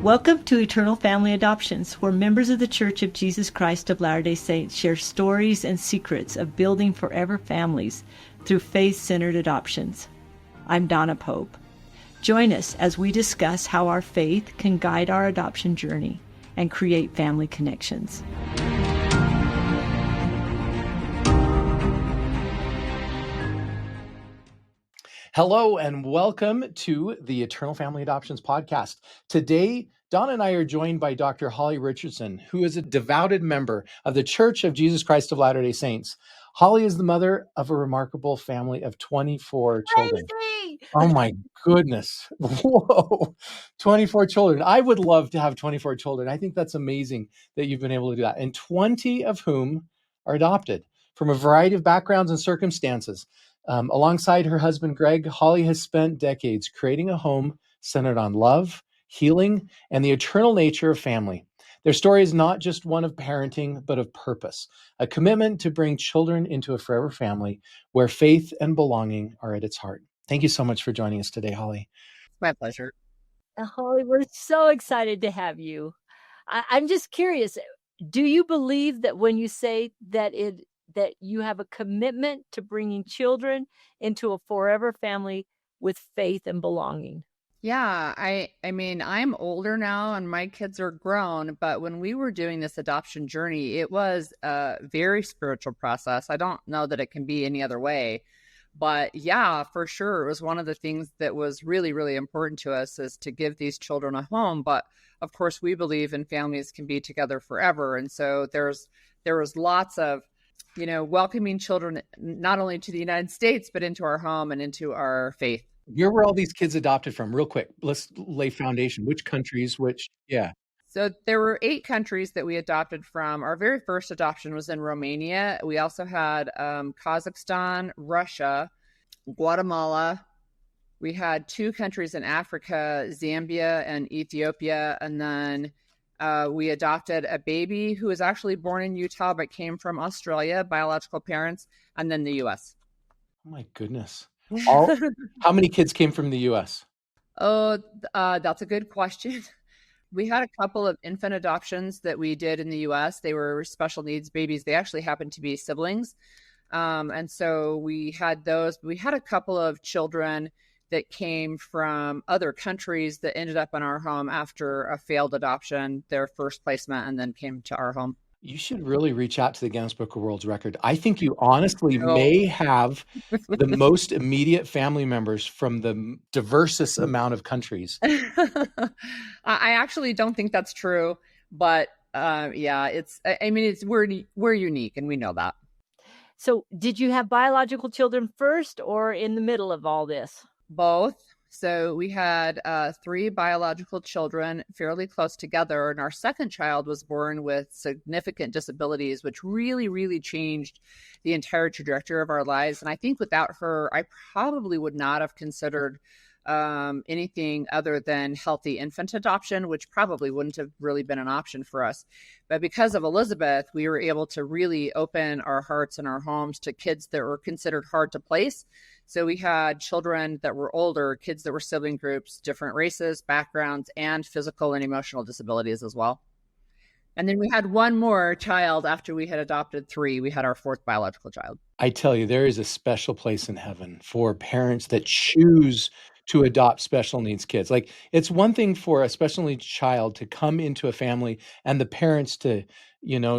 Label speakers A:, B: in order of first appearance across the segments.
A: Welcome to Eternal Family Adoptions, where members of the Church of Jesus Christ of Latter-day Saints share stories and secrets of building forever families through faith-centered adoptions. I'm Donna Pope. Join us as we discuss how our faith can guide our adoption journey and create family connections.
B: Hello and welcome to the Eternal Family Adoptions podcast. Today, Donna and I are joined by Dr. Holly Richardson, who is a devoted member of the Church of Jesus Christ of Latter-day Saints. Holly is the mother of a remarkable family of 24 children.
A: Crazy!
B: Oh my goodness. Whoa. 24 children. I would love to have 24 children. I think that's amazing that you've been able to do that. And 20 of whom are adopted from a variety of backgrounds and circumstances. Alongside her husband, Greg, Holly has spent decades creating a home centered on love, healing, and the eternal nature of family. Their story is not just one of parenting, but of purpose, a commitment to bring children into a forever family where faith and belonging are at its heart. Thank you so much for joining us today, Holly.
C: My pleasure.
A: Holly, we're so excited to have you. I'm just curious, do you believe that when you say that you have a commitment to bringing children into a forever family with faith and belonging?
C: Yeah, I mean, I'm older now and my kids are grown, but when we were doing this adoption journey, it was a very spiritual process. I don't know that it can be any other way, but yeah, for sure. It was one of the things that was really, really important to us is to give these children a home. But of course, we believe in families can be together forever. And so there was lots of welcoming children, not only to the United States, but into our home and into our faith.
B: Where were all these kids adopted from? Real quick, let's lay foundation. Which countries, yeah.
C: So there were 8 countries that we adopted from. Our very first adoption was in Romania. We also had Kazakhstan, Russia, Guatemala. We had 2 countries in Africa, Zambia and Ethiopia. And then we adopted a baby who was actually born in Utah, but came from Australia, biological parents, and then the U.S.
B: Oh my goodness. How many kids came from the U.S.?
C: Oh, that's a good question. We had a couple of infant adoptions that we did in the U.S. They were special needs babies. They actually happened to be siblings. And so we had those. We had a couple of children that came from other countries that ended up in our home after a failed adoption, their first placement, and then came to our home.
B: You should really reach out to the Guinness Book of World Record. I think you honestly may have the most immediate family members from the diversest amount of countries.
C: I actually don't think that's true, but yeah, we're unique and we know that.
A: So did you have biological children first or in the middle of all this?
C: Both. So we had 3 biological children fairly close together. And our second child was born with significant disabilities, which really, really changed the entire trajectory of our lives. And I think without her, I probably would not have considered anything other than healthy infant adoption, which probably wouldn't have really been an option for us. But because of Elizabeth, we were able to really open our hearts and our homes to kids that were considered hard to place. So we had children that were older, kids that were sibling groups, different races, backgrounds, and physical and emotional disabilities as well. And then we had one more child after we had adopted 3. We had our 4th biological child.
B: I tell you, there is a special place in heaven for parents that choose to adopt special needs kids. Like, it's one thing for a special needs child to come into a family and the parents to,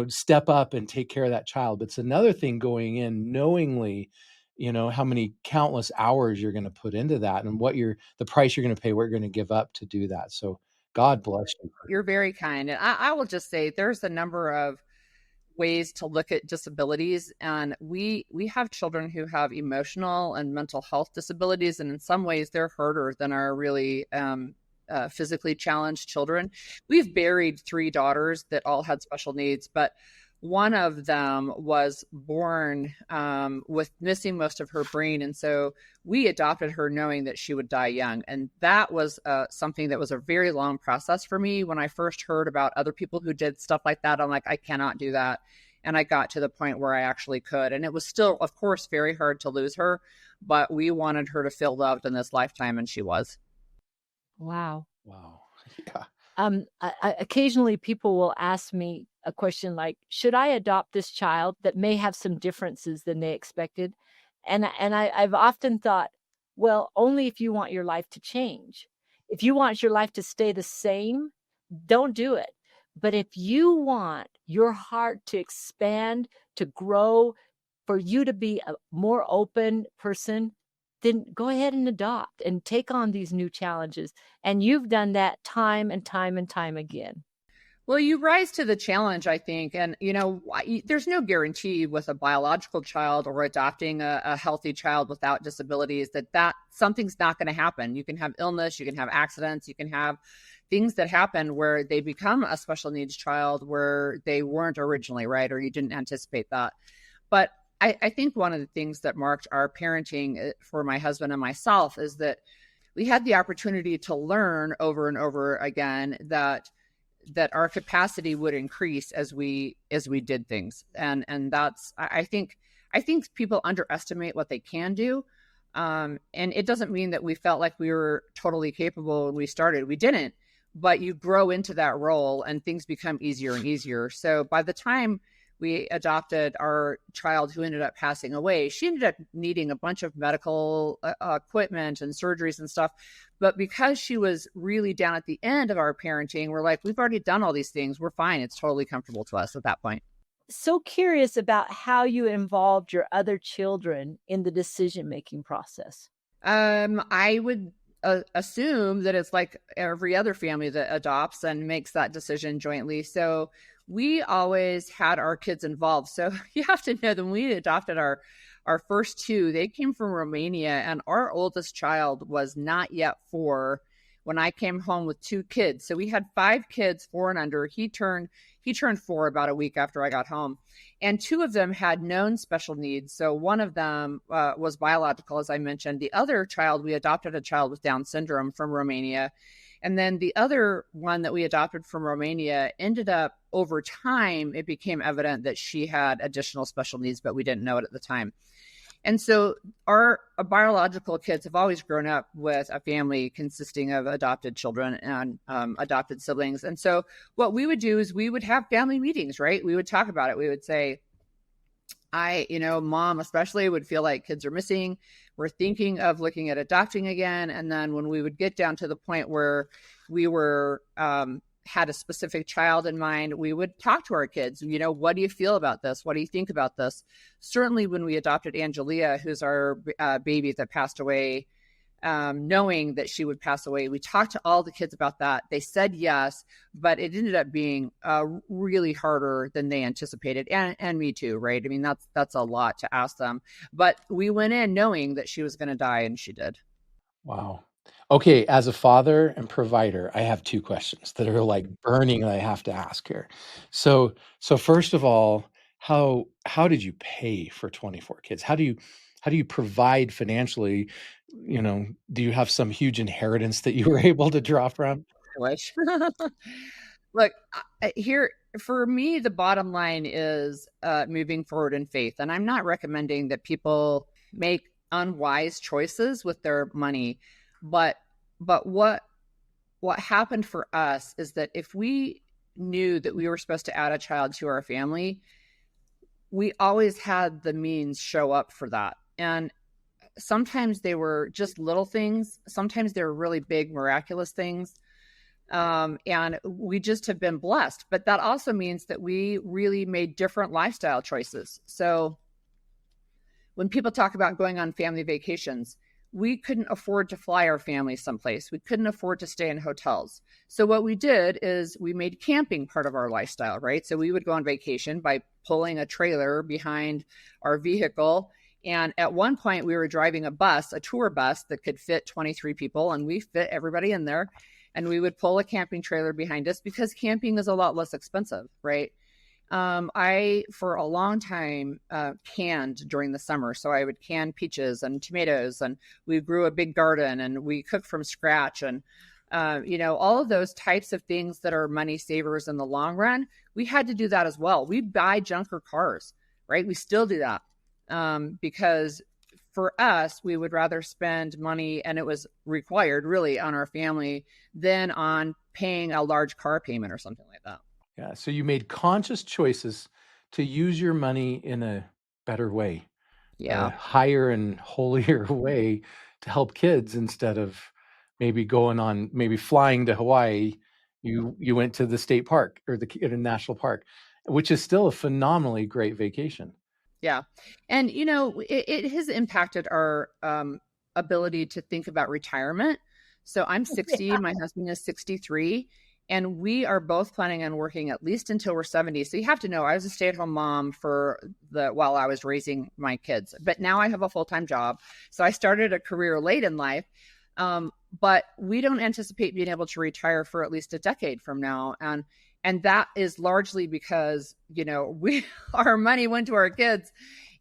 B: step up and take care of that child. But it's another thing going in knowingly, how many countless hours you're going to put into that and the price you're going to pay, what you're going to give up to do that. So God bless you.
C: You're very kind. And I will just say there's a number of ways to look at disabilities. And we have children who have emotional and mental health disabilities. And in some ways, they're harder than our really physically challenged children. We've buried 3 daughters that all had special needs, but one of them was born with missing most of her brain. And so we adopted her knowing that she would die young. And that was something that was a very long process for me. When I first heard about other people who did stuff like that, I'm like, I cannot do that. And I got to the point where I actually could. And it was still, of course, very hard to lose her, but we wanted her to feel loved in this lifetime, and she was.
A: Wow.
B: Wow. Yeah.
A: Occasionally people will ask me a question like, should I adopt this child that may have some differences than they expected? I've often thought, well, only if you want your life to change. If you want your life to stay the same, don't do it. But if you want your heart to expand, to grow, for you to be a more open person, then go ahead and adopt and take on these new challenges. And you've done that time and time and time again.
C: Well, you rise to the challenge, I think. And, there's no guarantee with a biological child or adopting a healthy child without disabilities that something's not going to happen. You can have illness, you can have accidents, you can have things that happen where they become a special needs child where they weren't originally, right? Or you didn't anticipate that. But I think one of the things that marked our parenting for my husband and myself is that we had the opportunity to learn over and over again that our capacity would increase as we did things. And that's, I think people underestimate what they can do. And it doesn't mean that we felt like we were totally capable when we started. We didn't, but you grow into that role and things become easier and easier. So by the time we adopted our child who ended up passing away, she ended up needing a bunch of medical equipment and surgeries and stuff. But because she was really down at the end of our parenting, we're like, we've already done all these things. We're fine. It's totally comfortable to us at that point.
A: So curious about how you involved your other children in the decision-making process.
C: I would assume that it's like every other family that adopts and makes that decision jointly. So we always had our kids involved. So you have to know that when we adopted our first two, they came from Romania, and our oldest child was not yet 4 when I came home with 2 kids. So we had 5 kids, 4 and under. He turned 4 about a week after I got home. And 2 of them had known special needs. So one of them was biological, as I mentioned. The other child, we adopted a child with Down syndrome from Romania. And then the other one that we adopted from Romania ended up, over time, it became evident that she had additional special needs, but we didn't know it at the time. And so our biological kids have always grown up with a family consisting of adopted children and adopted siblings. And so what we would do is we would have family meetings, right? We would talk about it. We would say, mom especially would feel like kids are missing. We're thinking of looking at adopting again. And then when we would get down to the point where we were had a specific child in mind, we would talk to our kids. What do you feel about this? What do you think about this? Certainly when we adopted Angelia, who's our baby that passed away, knowing that she would pass away, we talked to all the kids about that. They said yes, but it ended up being really harder than they anticipated. And me too, right? I mean, that's a lot to ask them. But we went in knowing that she was going to die, and she did.
B: Wow. Okay, as a father and provider, I have 2 questions that are like burning that I have to ask here. So first of all, how did you pay for 24 kids? How do you provide financially? Do you have some huge inheritance that you were able to draw from?
C: I wish. Look, here for me, the bottom line is moving forward in faith. And I'm not recommending that people make unwise choices with their money. But what happened for us is that if we knew that we were supposed to add a child to our family, we always had the means show up for that. And sometimes they were just little things. Sometimes they were really big, miraculous things. And we just have been blessed. But that also means that we really made different lifestyle choices. So when people talk about going on family vacations, we couldn't afford to fly our family someplace. We couldn't afford to stay in hotels. So what we did is we made camping part of our lifestyle, right? So we would go on vacation by pulling a trailer behind our vehicle. And at one point we were driving a tour bus that could fit 23 people, and we fit everybody in there. And we would pull a camping trailer behind us because camping is a lot less expensive, right? I, for a long time, canned during the summer. So I would can peaches and tomatoes, and we grew a big garden, and we cooked from scratch. And, all of those types of things that are money savers in the long run, we had to do that as well. We buy junker cars, right? We still do that because for us, we would rather spend money, and it was required really on our family, than on paying a large car payment or something like that.
B: Yeah. So you made conscious choices to use your money in a better way, a
C: Yeah.
B: higher and holier way to help kids instead of maybe flying to Hawaii. You went to the state park or the national park, which is still a phenomenally great vacation.
C: Yeah. And, it has impacted our ability to think about retirement. So I'm 60, my husband is 63, and we are both planning on working at least until we're 70. So you have to know, I was a stay-at-home mom while I was raising my kids, but now I have a full-time job. So I started a career late in life. But we don't anticipate being able to retire for at least a decade from now. And that is largely because, our money went to our kids,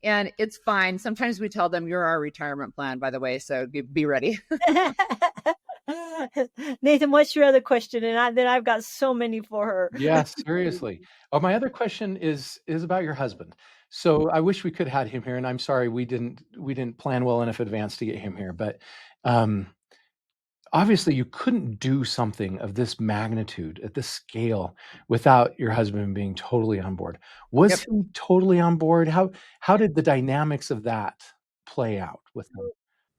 C: and it's fine. Sometimes we tell them, you're our retirement plan, by the way, so be ready.
A: Nathan, what's your other question? And then I've got so many for her.
B: Yes, seriously. Oh, my other question is about your husband. So I wish we could have had him here, and I'm sorry we didn't plan well enough advance to get him here. But obviously, you couldn't do something of this magnitude at this scale without your husband being totally on board. Was
C: Yep.
B: he totally on board? How did the dynamics of that play out with him?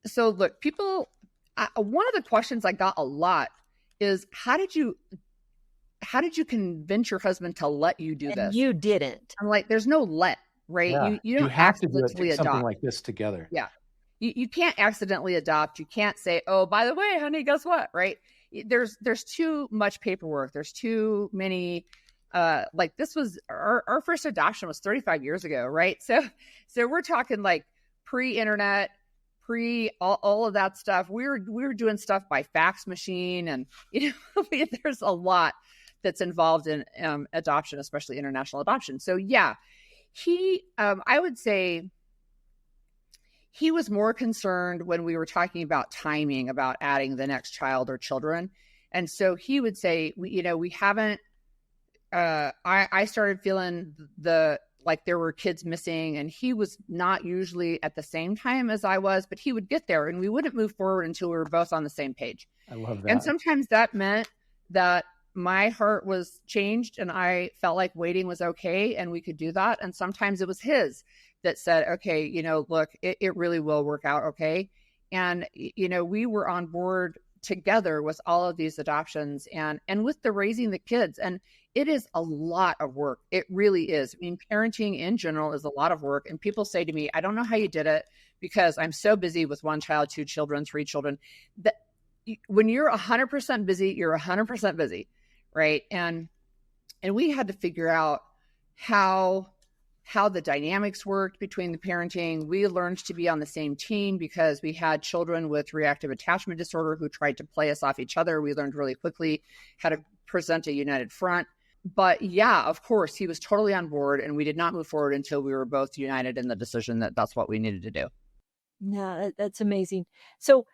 C: So look, one of the questions I got a lot is, how did you convince your husband to let you do
D: And
C: this?
D: you didn't.
C: I'm like, there's no let, right?
B: Yeah.
C: You don't
B: have to do
C: accidentally
B: something
C: adopt.
B: like this together.
C: Yeah. You can't accidentally adopt. You can't say, oh, by the way, honey, guess what? Right. There's too much paperwork. There's too many, like this was our first adoption was 35 years ago. Right. So we're talking like pre-internet, all of that stuff. We were doing stuff by fax machine, and, there's a lot that's involved in adoption, especially international adoption. So yeah, I would say, he was more concerned when we were talking about timing, about adding the next child or children. And so he would say, we haven't, I started feeling like there were kids missing, and he was not usually at the same time as I was, but he would get there, and we wouldn't move forward until we were both on the same page.
B: I love that.
C: And sometimes that meant that my heart was changed and I felt like waiting was okay and we could do that. And sometimes it was his that said, okay, look, it really will work out okay. And, we were on board together with all of these adoptions and with the raising the kids. And it is a lot of work. It really is. I mean, parenting in general is a lot of work. And people say to me, I don't know how you did it because I'm so busy with 1 child, 2 children, 3 children. That when you're 100% busy, you're 100% busy. Right. And we had to figure out how the dynamics worked between the parenting. We learned to be on the same team because we had children with reactive attachment disorder who tried to play us off each other. We learned really quickly how to present a united front. But yeah, of course, he was totally on board, and we did not move forward until we were both united in the decision that that's what we needed to do.
A: No, that's amazing. So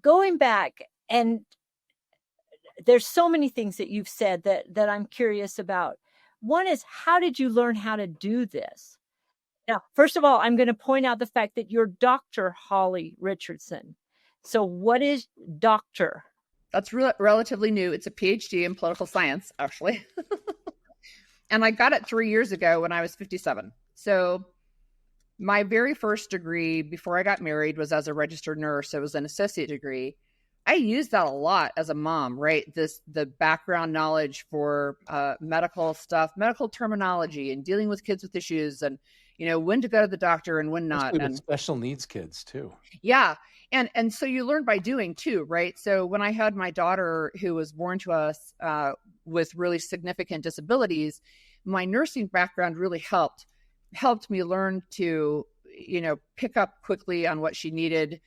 A: going back, and there's so many things that you've said that I'm curious about. One is, how did you learn how to do this? Now, first of all, I'm going to point out the fact that you're Dr. Holly Richardson. So what is doctor?
C: That's relatively new. It's a PhD in political science, actually. And I got it 3 years ago when I was 57. So my very first degree before I got married was as a registered nurse. It was an associate degree. I used that a lot as a mom, right? The background knowledge for medical stuff, medical terminology, and dealing with kids with issues, and when to go to the doctor and when not.
B: Especially
C: and
B: with special needs kids too.
C: Yeah, and so you learn by doing too, right? So when I had my daughter, who was born to us with really significant disabilities, my nursing background really helped me learn to pick up quickly on what she needed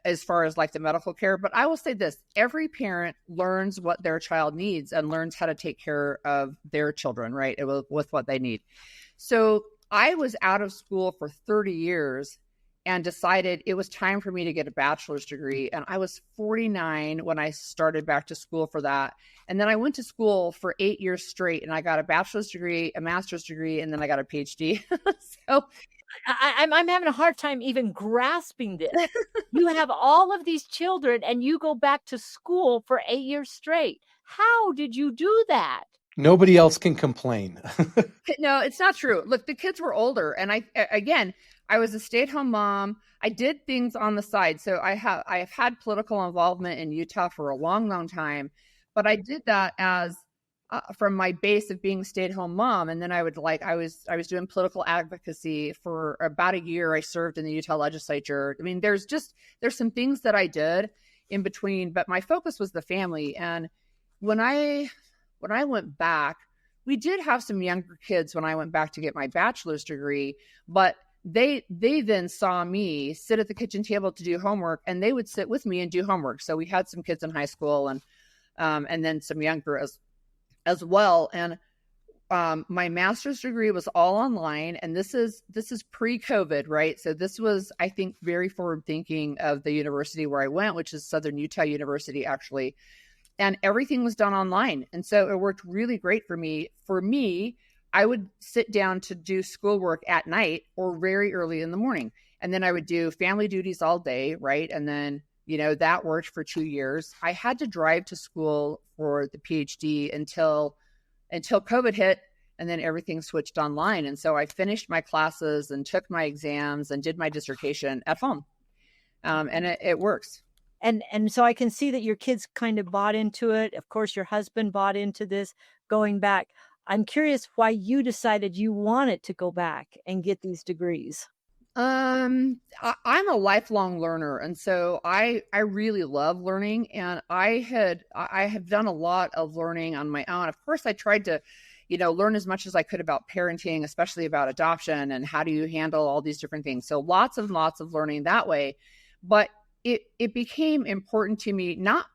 C: as far as like the medical care. But I will say this, every parent learns what their child needs and learns how to take care of their children, right? With what they need. So I was out of school for 30 years and decided it was time for me to get a bachelor's degree. And I was 49 when I started back to school for that. And then I went to school for 8 years straight, and I got a bachelor's degree, a master's degree, and then I got a PhD. So
A: I'm having a hard time even grasping this. You have all of these children and you go back to school for 8 years straight. How did you do that?
B: Nobody else can complain.
C: No, it's not true. Look, the kids were older, and I was a stay-at-home mom. I did things on the side. So I have had political involvement in Utah for a long, long time, but I did that as from my base of being a stay-at-home mom. And then I was doing political advocacy for about a year. I served in the Utah legislature. I mean, there's some things that I did in between, but my focus was the family. And when I went back, we did have some younger kids when I went back to get my bachelor's degree, but they then saw me sit at the kitchen table to do homework, and they would sit with me and do homework. So we had some kids in high school and then some younger as well. And my master's degree was all online, and this is pre-COVID, right? So this was, I think, very forward thinking of the university where I went, which is Southern Utah University, actually. And everything was done online. And so it worked really great for me. For me, I would sit down to do schoolwork at night or very early in the morning. And then I would do family duties all day, right? And then, that worked for 2 years. I had to drive to school for the PhD until COVID hit, and then everything switched online. And so I finished my classes and took my exams and did my dissertation at home. And it works.
A: And so I can see that your kids kind of bought into it. Of course, your husband bought into this going back. I'm curious why you decided you wanted to go back and get these degrees.
C: I'm a lifelong learner. And so I really love learning. And I have done a lot of learning on my own. Of course, I tried to, learn as much as I could about parenting, especially about adoption and how do you handle all these different things. So lots of learning that way. But it became important to me, not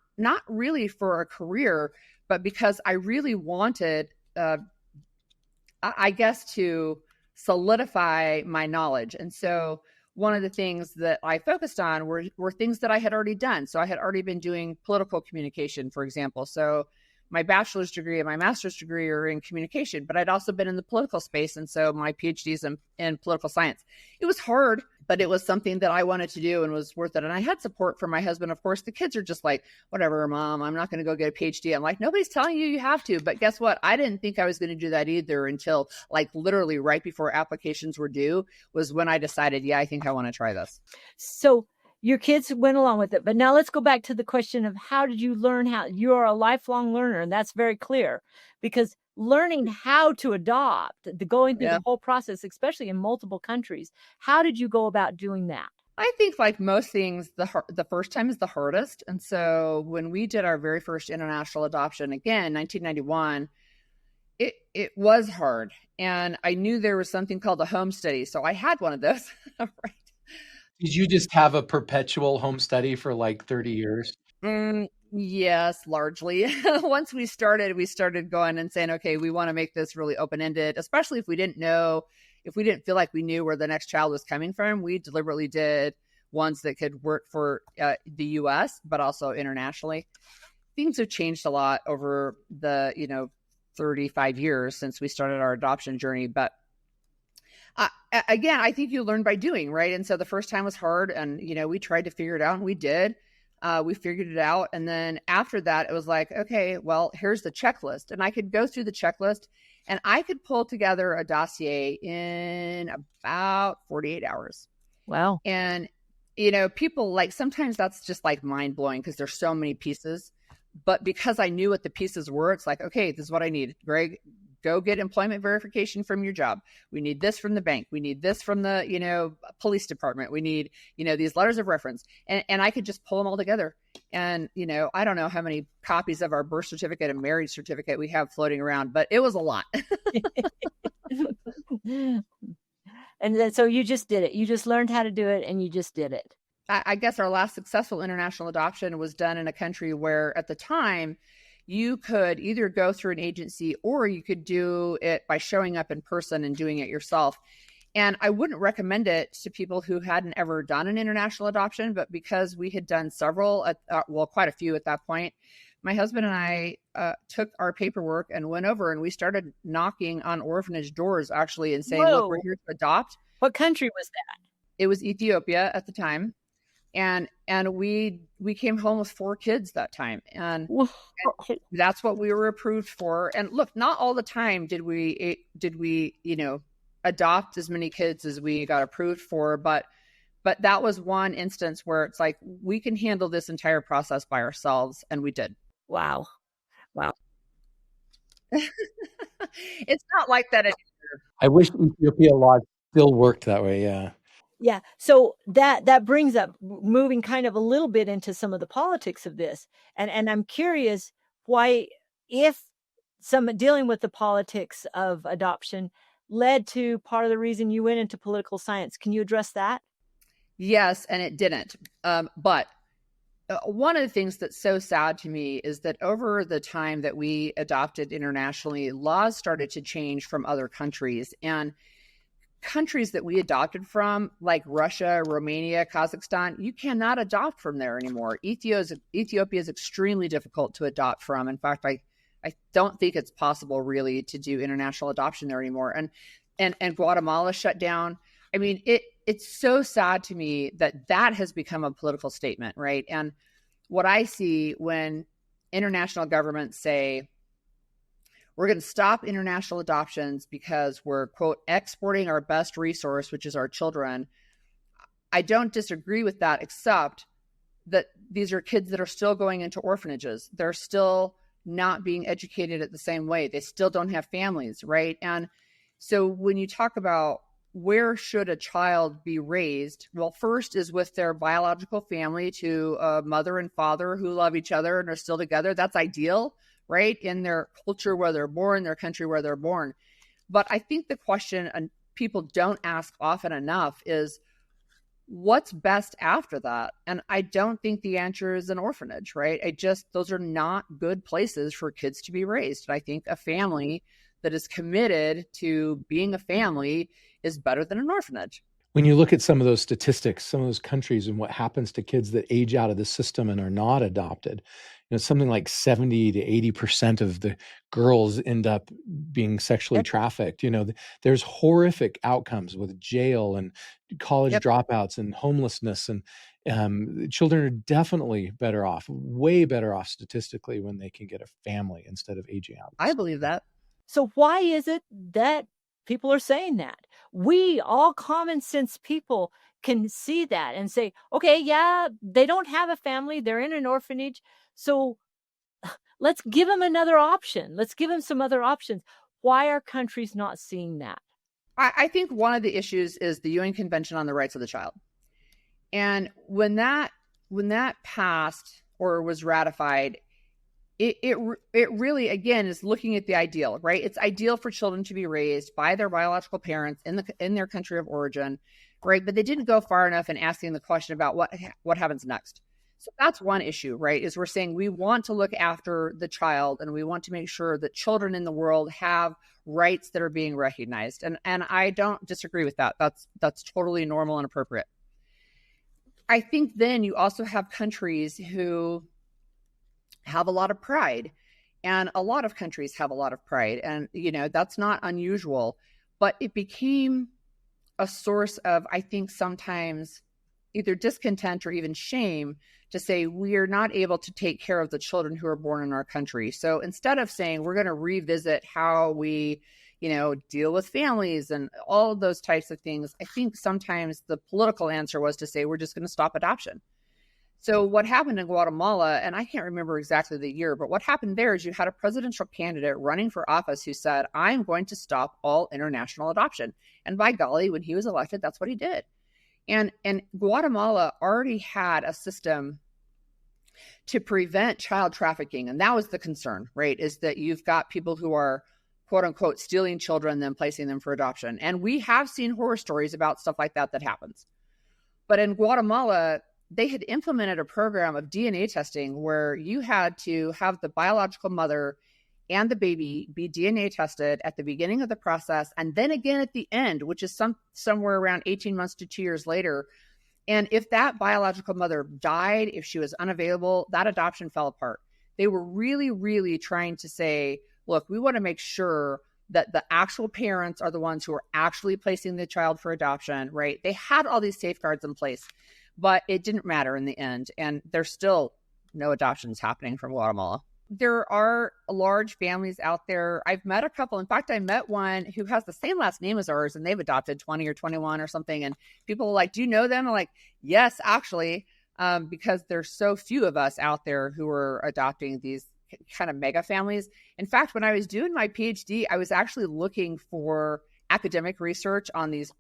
C: really for a career, but because I really wanted, I guess, to solidify my knowledge. And so one of the things that I focused on were things that I had already done. So I had already been doing political communication, for example. So my bachelor's degree and my master's degree are in communication, but I'd also been in the political space. And so my PhD is in political science. It was hard, but it was something that I wanted to do and was worth it. And I had support from my husband. Of course, the kids are just like, whatever, Mom, I'm not going to go get a PhD. I'm like, nobody's telling you have to. But guess what? I didn't think I was going to do that either until literally right before applications were due was when I decided, yeah, I think I want to try this.
A: So your kids went along with it. But now let's go back to the question of how did you learn how you're a lifelong learner? And that's very clear because learning how to adopt, going through the whole process, especially in multiple countries, how did you go about doing that?
C: I think like most things, the first time is the hardest. And so when we did our very first international adoption, again, 1991, it was hard. And I knew there was something called a home study. So I had one of those, right?
B: Did you just have a perpetual home study for 30 years?
C: Yes, largely. Once we started going and saying, okay, we want to make this really open-ended, especially if we didn't feel like we knew where the next child was coming from. We deliberately did ones that could work for the US, but also internationally. Things have changed a lot over the, 35 years since we started our adoption journey. But again, I think you learn by doing, right? And so the first time was hard and, we tried to figure it out and we did. We figured it out. And then after that, it was like, okay, well, here's the checklist. And I could go through the checklist and I could pull together a dossier in about 48 hours.
A: Wow.
C: And, people sometimes that's just mind blowing because there's so many pieces. But because I knew what the pieces were, it's like, okay, this is what I need. Greg, go get employment verification from your job. We need this from the bank. We need this from the, police department. We need, these letters of reference. And I could just pull them all together. And, I don't know how many copies of our birth certificate and marriage certificate we have floating around, but it was a lot.
A: And then, so you just did it. You just learned how to do it and you just did it.
C: I guess our last successful international adoption was done in a country where at the time, you could either go through an agency or you could do it by showing up in person and doing it yourself. And I wouldn't recommend it to people who hadn't ever done an international adoption, but because we had done several, quite a few at that point, my husband and I took our paperwork and went over and we started knocking on orphanage doors actually and saying, look, we're here to adopt.
A: What country was that?
C: It was Ethiopia at the time. And we came home with 4 kids that time. And that's what we were approved for. And look, not all the time did we, adopt as many kids as we got approved for, but that was one instance where it's like, we can handle this entire process by ourselves. And we did.
A: Wow.
C: It's not like that anymore.
B: I wish Ethiopia law still worked that way. Yeah.
A: Yeah. So that brings up moving kind of a little bit into some of the politics of this. And I'm curious why, if some dealing with the politics of adoption led to part of the reason you went into political science. Can you address that?
C: Yes, and it didn't. But one of the things that's so sad to me is that over the time that we adopted internationally, laws started to change from other countries. And countries that we adopted from, like Russia, Romania, Kazakhstan, you cannot adopt from there anymore. Ethiopia is extremely difficult to adopt from. In fact, I don't think it's possible really to do international adoption there anymore. And Guatemala shut down. I mean, it's so sad to me that has become a political statement, right? And what I see when international governments say, we're going to stop international adoptions because we're, quote, exporting our best resource, which is our children. I don't disagree with that, except that these are kids that are still going into orphanages. They're still not being educated at the same way. They still don't have families, right? And so when you talk about where should a child be raised, well, first is with their biological family, to a mother and father who love each other and are still together. That's ideal, right? In their culture where they're born, their country where they're born. But I think the question people don't ask often enough is, what's best after that? And I don't think the answer is an orphanage, right? Those are not good places for kids to be raised. And I think a family that is committed to being a family is better than an orphanage.
B: When you look at some of those statistics, some of those countries, and what happens to kids that age out of the system and are not adopted, something like 70 to 80% of the girls end up being sexually trafficked. There's horrific outcomes with jail and college dropouts and homelessness, and children are definitely better off, way better off statistically, when they can get a family instead of aging out.
C: I believe that.
A: So why is it that people are saying that? We, all common sense people, can see that and say, okay, yeah, they don't have a family, they're in an orphanage, so let's give them another option. Let's give them some other options. Why are countries not seeing that?
C: I think one of the issues is the UN Convention on the Rights of the Child. And when that passed or was ratified, it really, again, is looking at the ideal, right? It's ideal for children to be raised by their biological parents in their country of origin, right? But they didn't go far enough in asking the question about what happens next. So that's one issue, right? Is we're saying we want to look after the child and we want to make sure that children in the world have rights that are being recognized. And I don't disagree with that. That's totally normal and appropriate. I think then you also have countries who have a lot of pride, and a lot of countries have a lot of pride, and that's not unusual, but it became a source of, I think, sometimes either discontent or even shame to say we are not able to take care of the children who are born in our country. So instead of saying we're going to revisit how we deal with families and all of those types of things, I think sometimes the political answer was to say we're just going to stop adoption. So what happened in Guatemala, and I can't remember exactly the year, but what happened there is you had a presidential candidate running for office who said, I'm going to stop all international adoption. And by golly, when he was elected, that's what he did. And Guatemala already had a system to prevent child trafficking. And that was the concern, right? Is that you've got people who are, quote unquote, stealing children, then placing them for adoption. And we have seen horror stories about stuff like that happens. But in Guatemala, they had implemented a program of DNA testing where you had to have the biological mother and the baby be DNA tested at the beginning of the process, and then again at the end, which is somewhere around 18 months to 2 years later. And if that biological mother died, if she was unavailable, that adoption fell apart. they were really, really trying to say, look, we want to make sure that the actual parents are the ones who are actually placing the child for adoption, right? They had all these safeguards in place, but it didn't matter in the end. And there's still no adoptions happening from Guatemala. There are large families out there. I've met a couple. In fact, I met one who has the same last name as ours, and they've adopted 20 or 21 or something. And people are like, do you know them? I'm like, yes, actually, because there's so few of us out there who are adopting these kind of mega families. In fact, when I was doing my PhD, I was actually looking for academic research on these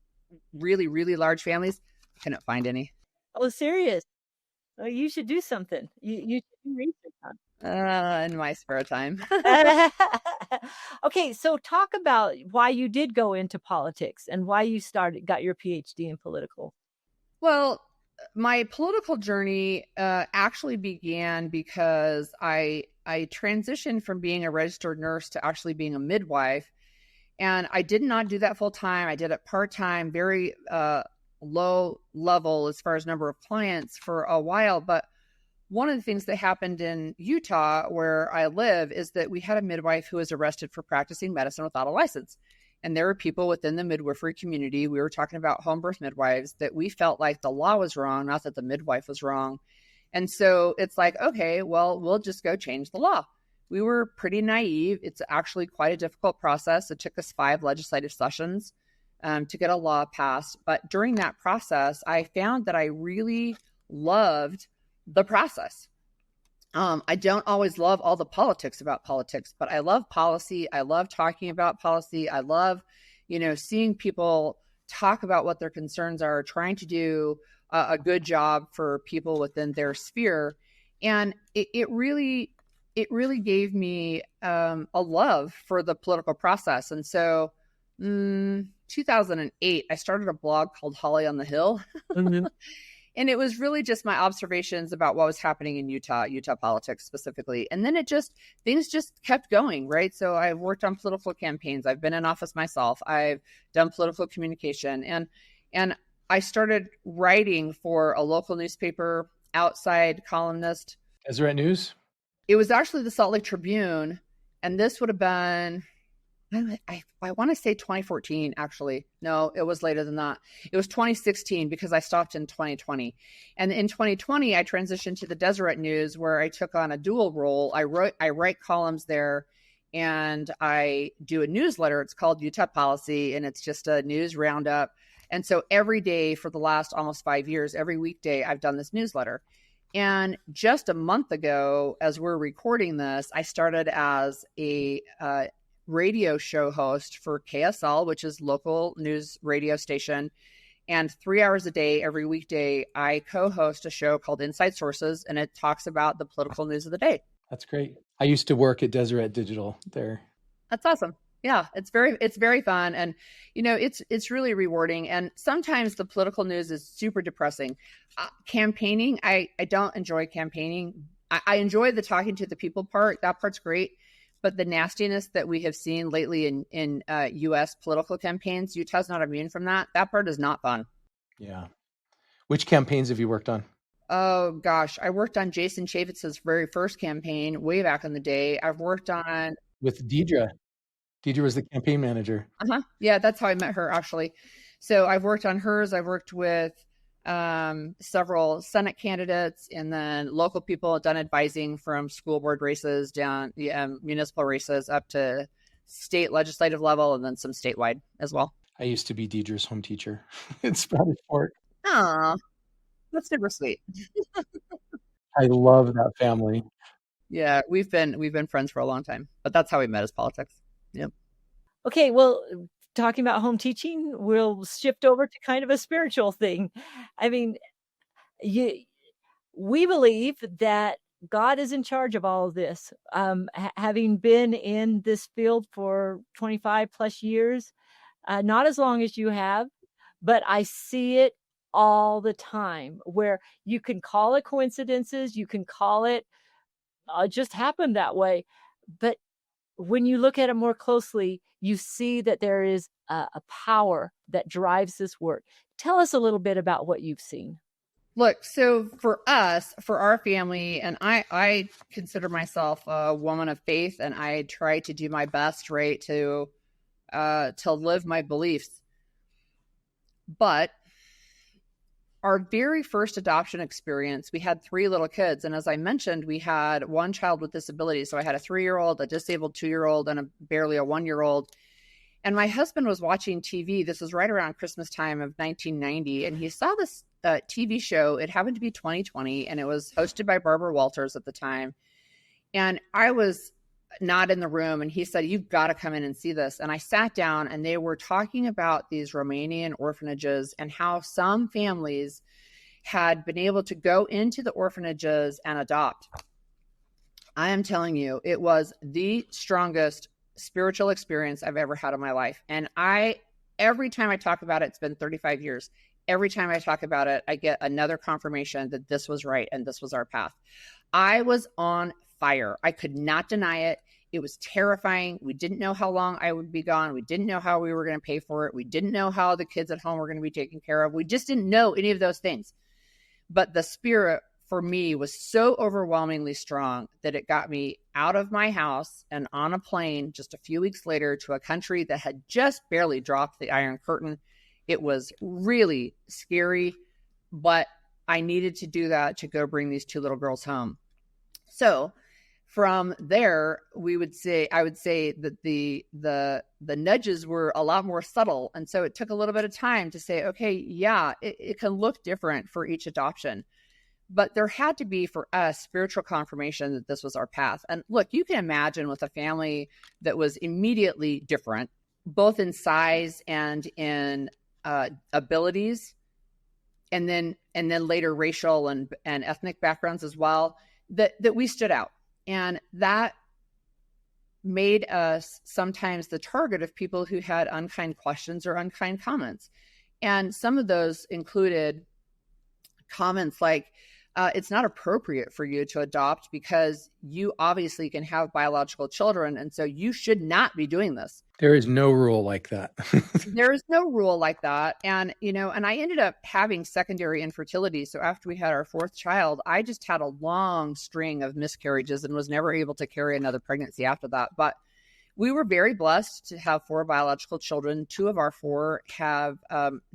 C: really, really large families. I couldn't find any.
A: Oh, serious? Oh, you should do something. You should do research on
C: in my spare time.
A: Okay, so talk about why you did go into politics and why you got your PhD in political.
C: Well, my political journey actually began because I transitioned from being a registered nurse to actually being a midwife. And I did not do that full time. I did it part time, very low level as far as number of clients for a while. But one of the things that happened in Utah, where I live, is that we had a midwife who was arrested for practicing medicine without a license. And there were people within the midwifery community, we were talking about home birth midwives, that we felt like the law was wrong, not that the midwife was wrong. And so it's like, okay, well, we'll just go change the law. We were pretty naive. It's actually quite a difficult process. It took us 5 legislative sessions to get a law passed. But during that process, I found that I really loved the process. I don't always love all the politics about politics, but I love policy. I love talking about policy. I love, seeing people talk about what their concerns are, trying to do a good job for people within their sphere. And it really gave me a love for the political process. And so 2008, I started a blog called Holly on the Hill. Mm-hmm. And it was really just my observations about what was happening in Utah politics specifically. And then things just kept going, right? So I've worked on political campaigns. I've been in office myself. I've done political communication. And I started writing for a local newspaper, outside columnist.
B: Deseret News?
C: It was actually the Salt Lake Tribune. And this would have been, I want to say 2014, actually. No, it was later than that. It was 2016 because I stopped in 2020. And in 2020, I transitioned to the Deseret News, where I took on a dual role. I write columns there, and I do a newsletter. It's called Utah Policy, and it's just a news roundup. And so every day for the last almost 5 years, every weekday, I've done this newsletter. And just a month ago, as we're recording this, I started as a radio show host for KSL, which is local news radio station. And 3 hours a day, every weekday, I co-host a show called Inside Sources, and it talks about the political news of the day.
B: That's great. I used to work at Deseret Digital there.
C: That's awesome. Yeah, it's very fun. And, it's really rewarding. And sometimes the political news is super depressing. Campaigning, I don't enjoy campaigning. I enjoy the talking to the people part. That part's great. But the nastiness that we have seen lately in U.S. political campaigns, Utah's not immune from that. That part is not fun.
B: Yeah. Which campaigns have you worked on?
C: Oh, gosh. I worked on Jason Chavitz's very first campaign way back in the day. I've worked on...
B: With Deidre. Deidre was the campaign manager.
C: Uh-huh. Yeah, that's how I met her, actually. So I've worked on hers. I've worked with several Senate candidates, and then local people, done advising from school board races down municipal races up to state legislative level, and then some statewide as well.
B: I used to be Deidre's home teacher in Spanish Fork.
C: Oh, that's super sweet.
B: I love that family.
C: Yeah, we've been friends for a long time, but that's how we met, as politics. Yep.
A: Okay, well, talking about home teaching, we'll shift over to kind of a spiritual thing. I mean, we believe that God is in charge of all of this. Having been in this field for 25 plus years, not as long as you have, but I see it all the time, where you can call it coincidences, you can call it just happened that way. But when you look at it more closely, you see that there is a power that drives this work. Tell us a little bit about what you've seen.
C: Look, so for us, for our family, and I consider myself a woman of faith, and I try to do my best, right, to live my beliefs. But our very first adoption experience, we had 3 little kids. And as I mentioned, we had one child with disabilities. So I had a 3-year-old, a disabled 2-year-old, and barely a 1-year-old. And my husband was watching TV. This was right around Christmas time of 1990. And he saw this TV show. It happened to be 2020, and it was hosted by Barbara Walters at the time. And I was not in the room, and he said, "You've got to come in and see this." And I sat down, and they were talking about these Romanian orphanages and how some families had been able to go into the orphanages and adopt. I am telling you, it was the strongest spiritual experience I've ever had in my life. And every time I talk about it, it's been 35 years. Every time I talk about it, I get another confirmation that this was right and this was our path. I was on fire. I could not deny it. It was terrifying. We didn't know how long I would be gone. We didn't know how we were going to pay for it. We didn't know how the kids at home were going to be taken care of. We just didn't know any of those things. But the spirit for me was so overwhelmingly strong that it got me out of my house and on a plane just a few weeks later to a country that had just barely dropped the Iron Curtain. It was really scary, but I needed to do that to go bring these 2 little girls home. So from there, I would say that the nudges were a lot more subtle. And so it took a little bit of time to say, okay, yeah, it can look different for each adoption. But there had to be, for us, spiritual confirmation that this was our path. And look, you can imagine with a family that was immediately different, both in size and in abilities, and then later racial and ethnic backgrounds as well, that we stood out. And that made us sometimes the target of people who had unkind questions or unkind comments. And some of those included comments like, it's not appropriate for you to adopt because you obviously can have biological children, and so you should not be doing this.
B: There is no rule like that.
C: There is no rule like that. And, and I ended up having secondary infertility. So after we had our 4th child, I just had a long string of miscarriages and was never able to carry another pregnancy after that. But we were very blessed to have 4 biological children. 2 of our 4 have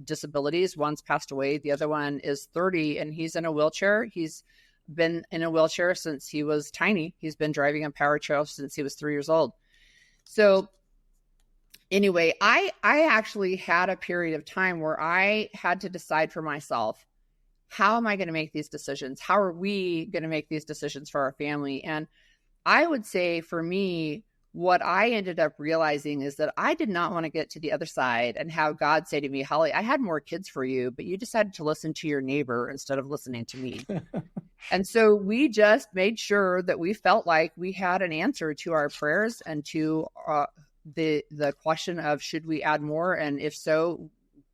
C: disabilities. One's passed away. The other one is 30 and he's in a wheelchair. He's been in a wheelchair since he was tiny. He's been driving a power chair since he was 3 years old. So anyway, I actually had a period of time where I had to decide for myself, how am I going to make these decisions? How are we going to make these decisions for our family? And I would say for me, what I ended up realizing is that I did not want to get to the other side and have God say to me, "Holly, I had more kids for you, but you decided to listen to your neighbor instead of listening to me." And so we just made sure that we felt like we had an answer to our prayers and to the question of, should we add more? And if so,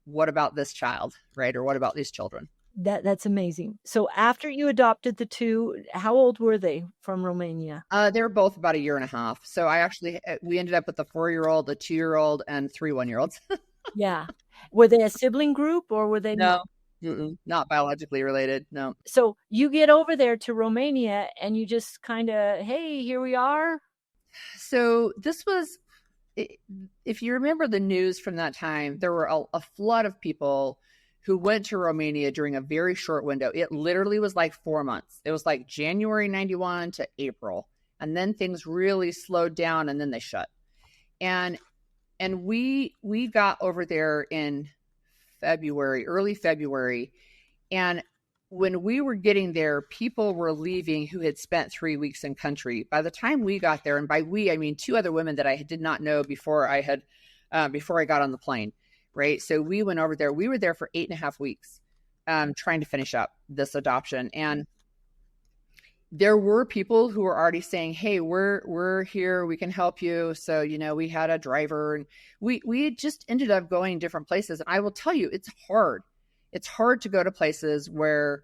C: what about this child, right? Or what about these children?
A: That's amazing. So after you adopted the 2, how old were they from Romania?
C: They were both about 1.5 years. So we ended up with a 4-year-old, a 2-year-old, and 3 1-year-olds.
A: Yeah. Were they a sibling group or were they?
C: No, not biologically related. No.
A: So you get over there to Romania and you just kind of, hey, here we are.
C: So this was, if you remember the news from that time, there were a flood of people who went to Romania during a very short window. It literally was like 4 months. It was like January 91 to April. And then things really slowed down and then they shut. And we got over there in early February. And when we were getting there, people were leaving who had spent 3 weeks in country. By the time we got there, and by we, I mean 2 other women that I did not know before I got on the plane. Right. So we went over there. We were there for 8.5 weeks, trying to finish up this adoption. And there were people who were already saying, "Hey, we're here. We can help you." So, we had a driver and we just ended up going different places. And I will tell you, it's hard. It's hard to go to places where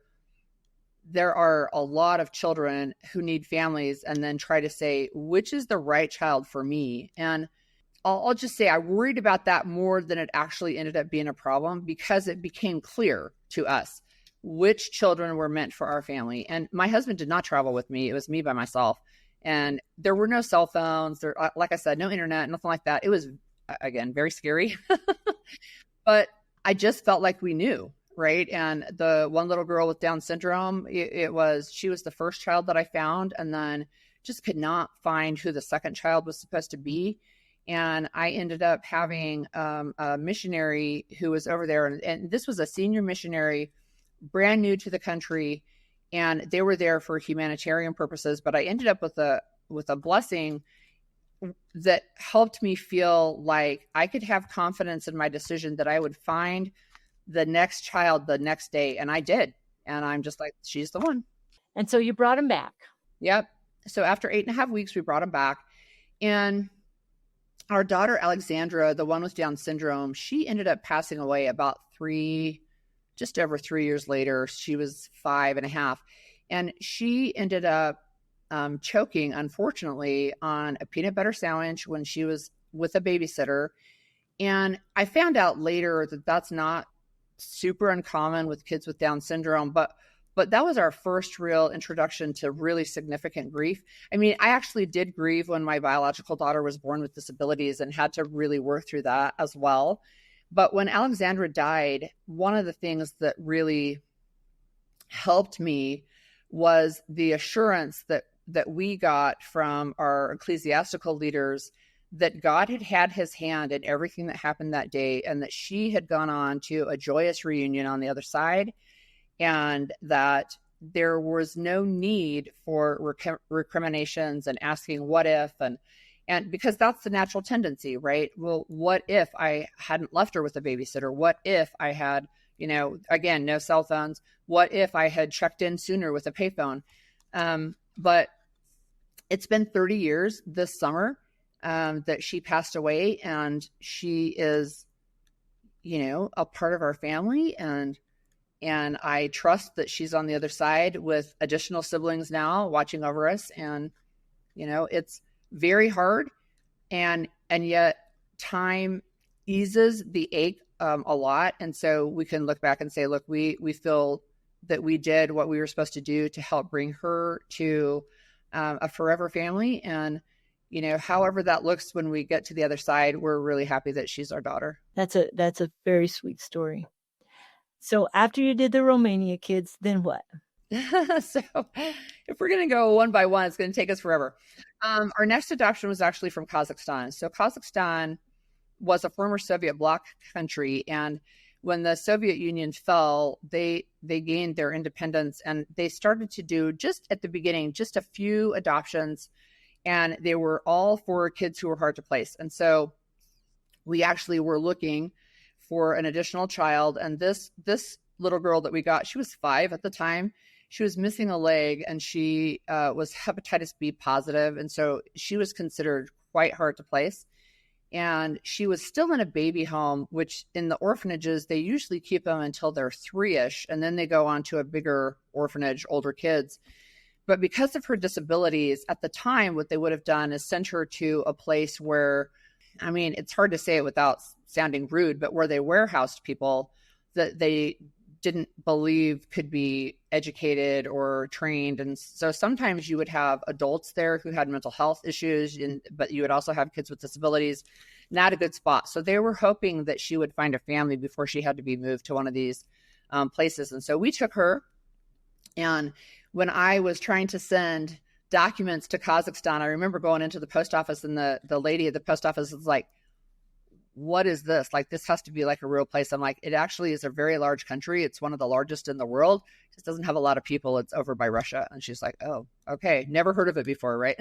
C: there are a lot of children who need families and then try to say, which is the right child for me? And I'll just say I worried about that more than it actually ended up being a problem, because it became clear to us which children were meant for our family. And my husband did not travel with me. It was me by myself. And there were no cell phones. There, like I said, no internet, nothing like that. It was, again, very scary. But I just felt like we knew, right? And the one little girl with Down syndrome, she was the first child that I found, and then just could not find who the second child was supposed to be. And I ended up having a missionary who was over there. And this was a senior missionary, brand new to the country. And they were there for humanitarian purposes. But I ended up with a blessing that helped me feel like I could have confidence in my decision that I would find the next child the next day. And I did. And I'm just like, she's the one.
A: And so you brought him back.
C: Yep. So after 8.5 weeks, we brought him back. And our daughter, Alexandra, the one with Down syndrome, she ended up passing away about just over 3 years later. She was 5.5. And she ended up choking, unfortunately, on a peanut butter sandwich when she was with a babysitter. And I found out later that that's not super uncommon with kids with Down syndrome, but that was our first real introduction to really significant grief. I mean, I actually did grieve when my biological daughter was born with disabilities and had to really work through that as well. But when Alexandra died, one of the things that really helped me was the assurance that we got from our ecclesiastical leaders that God had his hand in everything that happened that day, and that she had gone on to a joyous reunion on the other side, and that there was no need for recriminations and asking what if, and because that's the natural tendency, right? Well, what if I hadn't left her with a babysitter? What if I had, again, no cell phones? What if I had checked in sooner with a payphone? But it's been 30 years this summer that she passed away, and she is, a part of our family. And I trust that she's on the other side with additional siblings now watching over us. And, it's very hard. And yet time eases the ache a lot. And so we can look back and say, look, we feel that we did what we were supposed to do to help bring her to a forever family. And, however that looks when we get to the other side, we're really happy that she's our daughter.
A: That's a very sweet story. So after you did the Romania kids, then what?
C: So if we're going to go one by one, it's going to take us forever. Our next adoption was actually from Kazakhstan. So Kazakhstan was a former Soviet bloc country. And when the Soviet Union fell, they gained their independence, and they started to do, just at the beginning, just a few adoptions. And they were all for kids who were hard to place. And so we actually were looking for an additional child. And this little girl that we got, she was 5 at the time. She was missing a leg, and she was hepatitis B positive. And so she was considered quite hard to place. And she was still in a baby home, which in the orphanages, they usually keep them until they're 3-ish. And then they go on to a bigger orphanage, older kids. But because of her disabilities at the time, what they would have done is sent her to a place where, I mean, it's hard to say it without sounding rude, but where they warehoused people that they didn't believe could be educated or trained. And so sometimes you would have adults there who had mental health issues, but you would also have kids with disabilities. Not a good spot. So they were hoping that she would find a family before she had to be moved to one of these places. And so we took her. And when I was trying to send documents to Kazakhstan, I remember going into the post office, and the lady at the post office was like, what is this? Like, this has to be like a real place. I'm like, it actually is a very large country. It's one of the largest in the world. It just doesn't have a lot of people. It's over by Russia. And she's like, oh, okay. Never heard of it before. Right.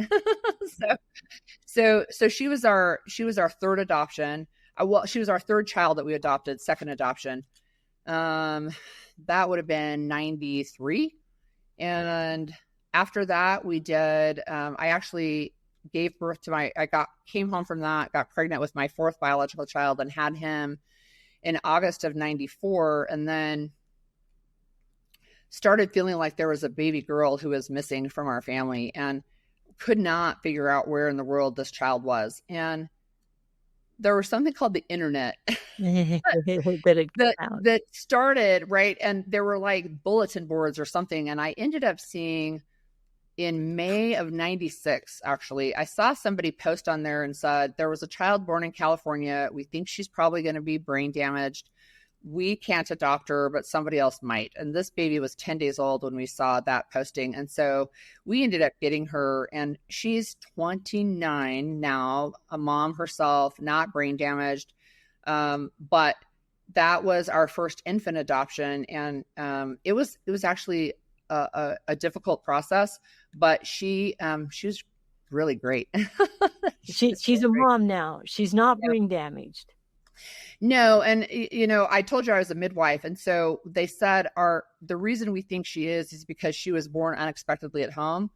C: So she was our third adoption. Well, she was our third child that we adopted, second adoption. That would have been 93. And after that we did, I actually gave birth to came home from that, got pregnant with my fourth biological child, and had him in August of 94. And then started feeling like there was a baby girl who was missing from our family, and could not figure out where in the world this child was. And there was something called the internet
A: That
C: that started, right? And there were like bulletin boards or something. And I ended up seeing in May of 96, actually, I saw somebody post on there and said, there was a child born in California. We think she's probably going to be brain damaged. We can't adopt her, but somebody else might. And this baby was 10 days old when we saw that posting. And so we ended up getting her, and she's 29 now, a mom herself, not brain damaged. But that was our first infant adoption. And it was actually a difficult process, but she was really great.
A: She's a mom now. She's not brain damaged.
C: No. And, I told you I was a midwife. And so they said the reason we think she is because she was born unexpectedly at home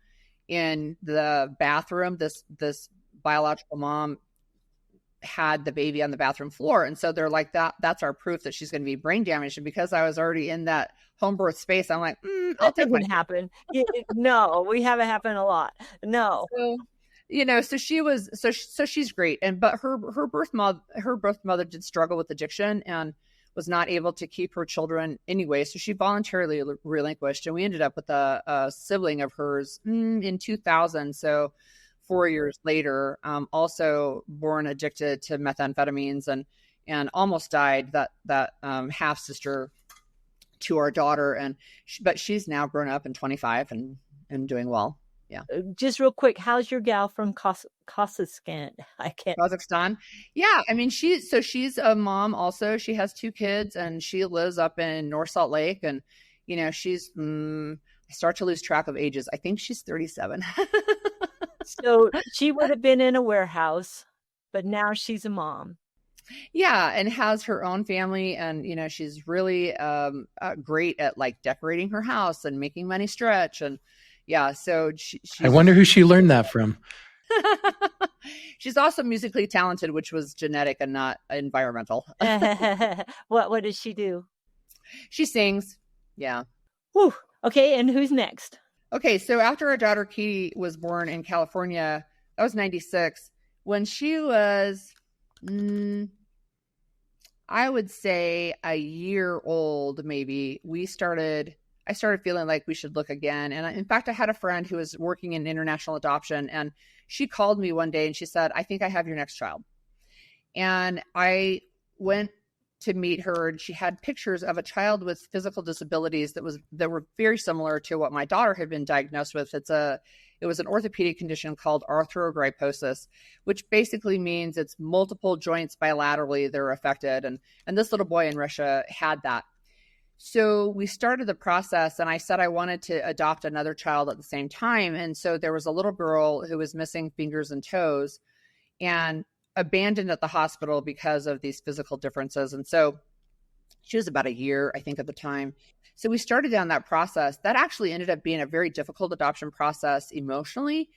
C: in the bathroom. This biological mom had the baby on the bathroom floor. And so they're like, that's our proof that she's going to be brain damaged. And because I was already in that home birth space, I'm like, I'll take
A: it. Happen. No, we have it happen a lot. No.
C: So she's great. But her birth mother did struggle with addiction and was not able to keep her children anyway. So she voluntarily relinquished, and we ended up with a sibling of hers in 2000. So 4 years later, also born addicted to methamphetamines and almost died, that half sister to our daughter. But she's now grown up and 25 and doing well. Yeah.
A: Just real quick, how's your gal from Kazakhstan?
C: Kazakhstan. Yeah. I mean, she's a mom also. She has 2 kids and she lives up in North Salt Lake. And, she's, I start to lose track of ages. I think she's 37.
A: So she would have been in a warehouse, but now she's a mom.
C: Yeah. And has her own family. And, she's really great at like decorating her house and making money stretch. And yeah, so
B: I wonder who she learned that from.
C: She's also musically talented, which was genetic and not environmental.
A: What does she do?
C: She sings. Yeah.
A: Whew. Okay. And who's next?
C: Okay. So after our daughter Katie was born in California, that was 96. When she was, I would say a year old, maybe, I started feeling like we should look again. And in fact, I had a friend who was working in international adoption, and she called me one day and she said, I think I have your next child. And I went to meet her, and she had pictures of a child with physical disabilities that were very similar to what my daughter had been diagnosed with. It was an orthopedic condition called arthrogryposis, which basically means it's multiple joints bilaterally that are affected. And this little boy in Russia had that. So we started the process, and I said I wanted to adopt another child at the same time. And so there was a little girl who was missing fingers and toes and abandoned at the hospital because of these physical differences. And so she was about a year, I think, at the time. So we started down that process. That actually ended up being a very difficult adoption process emotionally,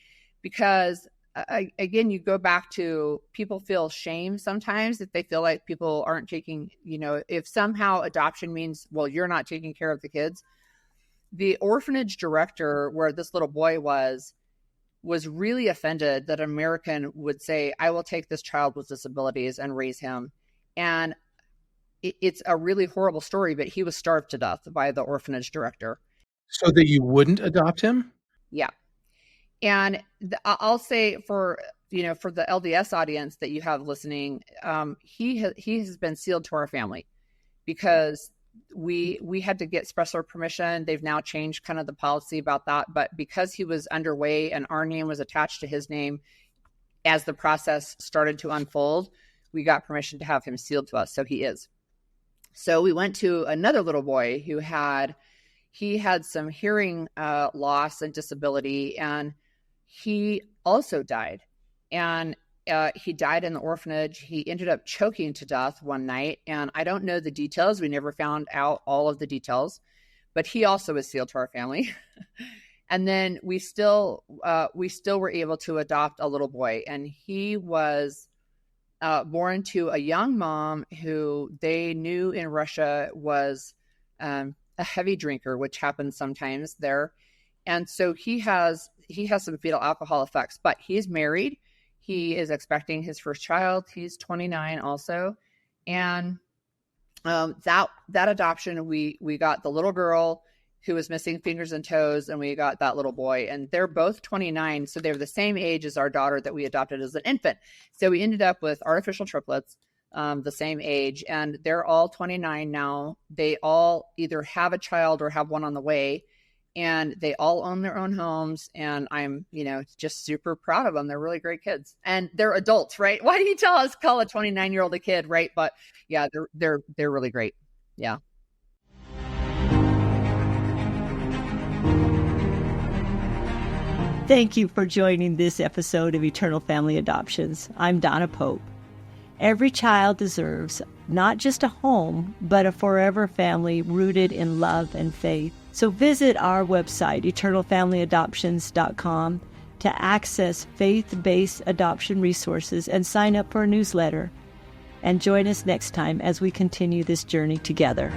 C: because again, you go back to people feel shame sometimes if they feel like people aren't taking, if somehow adoption means, well, you're not taking care of the kids. The orphanage director where this little boy was really offended that an American would say, I will take this child with disabilities and raise him. And it's a really horrible story, but he was starved to death by the orphanage director.
B: So that you wouldn't adopt him?
C: Yeah. And I'll say for the LDS audience that you have listening, he has been sealed to our family because we had to get special permission. They've now changed kind of the policy about that. But because he was underway and our name was attached to his name, as the process started to unfold, we got permission to have him sealed to us. So he is. So we went to another little boy who had some hearing loss and disability, and he also died. And he died in the orphanage. He ended up choking to death one night. And I don't know the details. We never found out all of the details, but he also was sealed to our family. And then we still were able to adopt a little boy. And he was born to a young mom who they knew in Russia was a heavy drinker, which happens sometimes there. And so he has some fetal alcohol effects, but he's married. He is expecting his first child. He's 29 also. And that adoption, we got the little girl who was missing fingers and toes, and we got that little boy, and they're both 29. So they're the same age as our daughter that we adopted as an infant. So we ended up with artificial triplets, the same age, and they're all 29 now. They all either have a child or have one on the way, and they all own their own homes. And I'm, just super proud of them. They're really great kids, and they're adults, right? Why do you call a 29-year-old a kid, right? But yeah, they're really great. Yeah.
A: Thank you for joining this episode of Eternal Family Adoptions. I'm Donna Pope. Every child deserves not just a home, but a forever family rooted in love and faith. So visit our website, eternalfamilyadoptions.com, to access faith-based adoption resources and sign up for a newsletter. And join us next time as we continue this journey together.